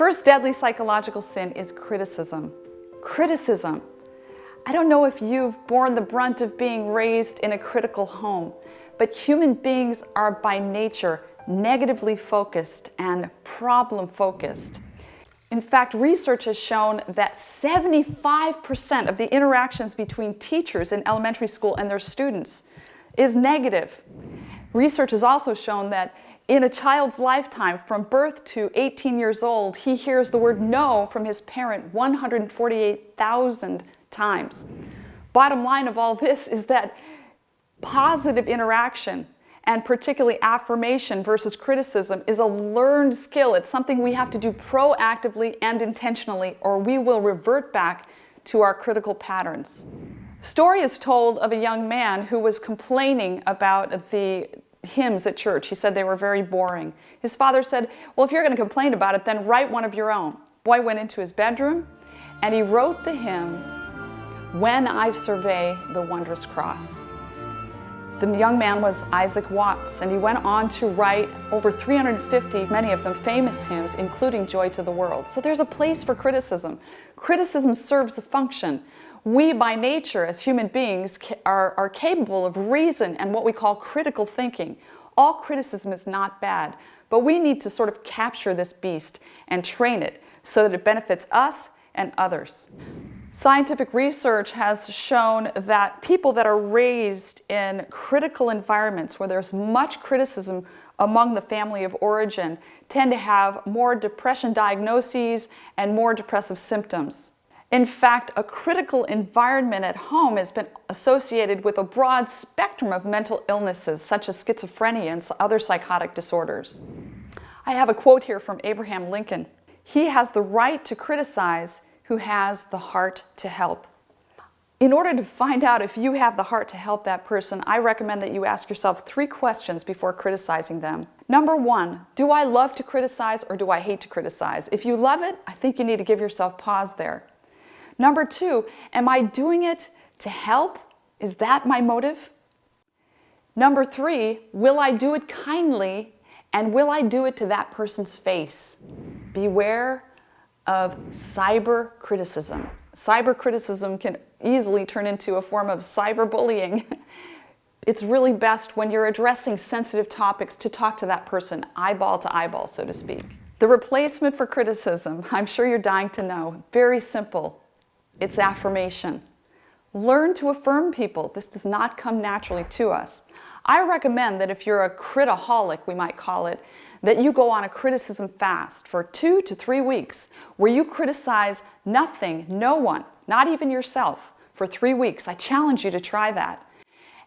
first deadly psychological sin is criticism. Criticism. I don't know if you've borne the brunt of being raised in a critical home, but human beings are by nature negatively focused and problem focused. In fact, research has shown that 75% of the interactions between teachers in elementary school and their students is negative. Research has also shown that in a child's lifetime, from birth to 18 years old, he hears the word no from his parent 148,000 times. Bottom line of all this is that positive interaction, and particularly affirmation versus criticism, is a learned skill. It's something we have to do proactively and intentionally, or we will revert back to our critical patterns. Story is told of a young man who was complaining about the hymns at church. He said they were very boring. His father said, well, if you're going to complain about it, then write one of your own. Boy went into his bedroom and he wrote the hymn, "When I Survey the Wondrous Cross." The young man was Isaac Watts, and he went on to write over 350, many of them famous hymns, including Joy to the World. So there's a place for criticism. Criticism serves a function. We, by nature, as human beings, are capable of reason and what we call critical thinking. All criticism is not bad, but we need to sort of capture this beast and train it so that it benefits us and others. Scientific research has shown that people that are raised in critical environments where there's much criticism among the family of origin tend to have more depression diagnoses and more depressive symptoms. In fact, a critical environment at home has been associated with a broad spectrum of mental illnesses such as schizophrenia and other psychotic disorders. I have a quote here from Abraham Lincoln. "He has the right to criticize who has the heart to help." In order to find out if you have the heart to help that person, I recommend that you ask yourself 3 questions before criticizing them. Number 1, do I love to criticize or do I hate to criticize? If you love it, I think you need to give yourself pause there. Number 2, am I doing it to help? Is that my motive? Number 3, will I do it kindly and will I do it to that person's face? Beware of cyber criticism. Cyber criticism can easily turn into a form of cyberbullying. It's really best when you're addressing sensitive topics to talk to that person eyeball to eyeball, so to speak. The replacement for criticism, I'm sure you're dying to know, very simple. It's affirmation. Learn to affirm people. This does not come naturally to us. I recommend that if you're a criti-holic, we might call it, that you go on a criticism fast for 2 to 3 weeks where you criticize nothing, no one, not even yourself, for 3 weeks. I challenge you to try that.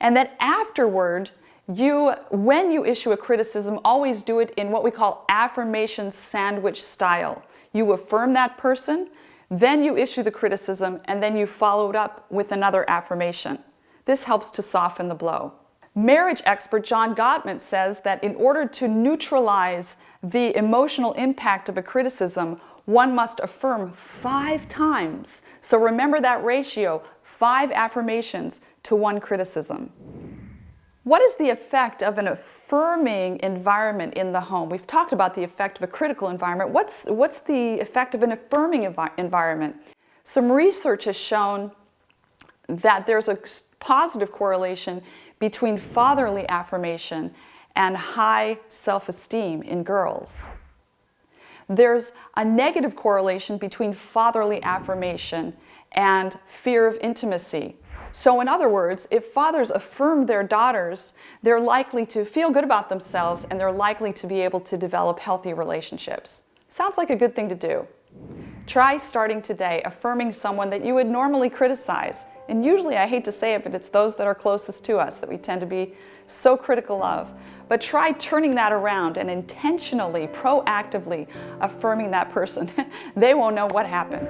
And that afterward, when you issue a criticism, always do it in what we call affirmation sandwich style. You affirm that person, then you issue the criticism, and then you follow it up with another affirmation. This helps to soften the blow. Marriage expert John Gottman says that in order to neutralize the emotional impact of a criticism, one must affirm 5 times. So remember that ratio, 5 affirmations to 1 criticism. What is the effect of an affirming environment in the home? We've talked about the effect of a critical environment. What's the effect of an affirming environment? Some research has shown that there's a positive correlation between fatherly affirmation and high self-esteem in girls. There's a negative correlation between fatherly affirmation and fear of intimacy. So in other words, if fathers affirm their daughters, they're likely to feel good about themselves and they're likely to be able to develop healthy relationships. Sounds like a good thing to do. Try starting today affirming someone that you would normally criticize. And usually, I hate to say it, but it's those that are closest to us that we tend to be so critical of. But try turning that around and intentionally, proactively affirming that person. They won't know what happened.